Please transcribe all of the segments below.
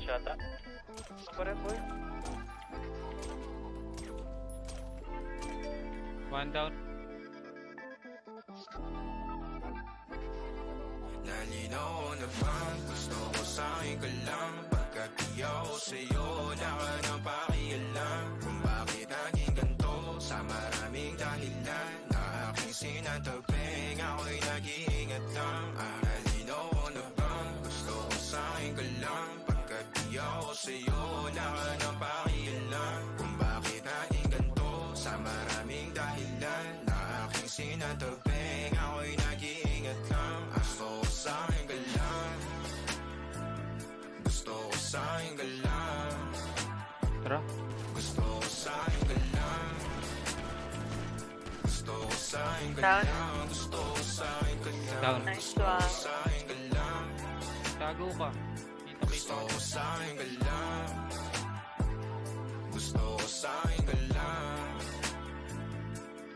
yata. Pare boy. One down. Nalinaw na bang gusto ko sa'yo ka lang? Pagkat di ako sa'yo, wala ka nang pakialam. Kung bakit naging ganito, sa maraming dahilan na aking sinataping, ako'y nag-iingat lang. Nalinaw na bang gusto ko sa'yo ka lang? Pagkat di ako sa'yo, wala ka nang pakialam. Kung bakit naging ganito, sa maraming dahilan na aking sinataping, ako'y nag-iingat lang. Gusto ko sa'yo ka lang. Gusto ko sa'yo ka lang. Tara. Gusto ko sa'yo ka lang. Gusto ko sa'yo ka Down. lang. Gusto ko sa'yo ka lang. Down. Nice Gusto ko one. sa'yo ka lang. Tago ka. Gusto ko sa'yo ka lang. Gusto ko sa'yo ka lang.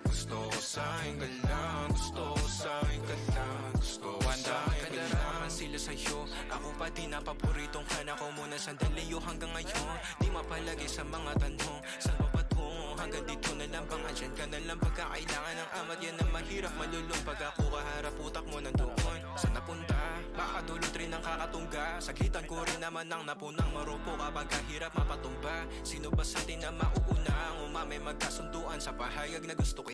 Gusto ko sa'yo ka lang. Gusto ko sa'yo ka lang. Gusto ko sa'yo ka lang. Sila sa'yo, ako pa din ang paboritong ka ko muna sandali yo hanggang ngayon. Di mapalagi sa mga tanong, saan pa patungo? Hanggang dito na lang bang andyan ka na lang pagkakailangan ng amat. Yan ang mahirap malulong pag ako kaharap utak mo nandoon. Saan napunta? Baka dulot rin ang kakatungga. Saglitan ko rin naman ang napunang marupo kapag kahirap mapatumba. Sino ba sa atin na mauuna ang umamay magkasunduan sa pahayag na gusto ko?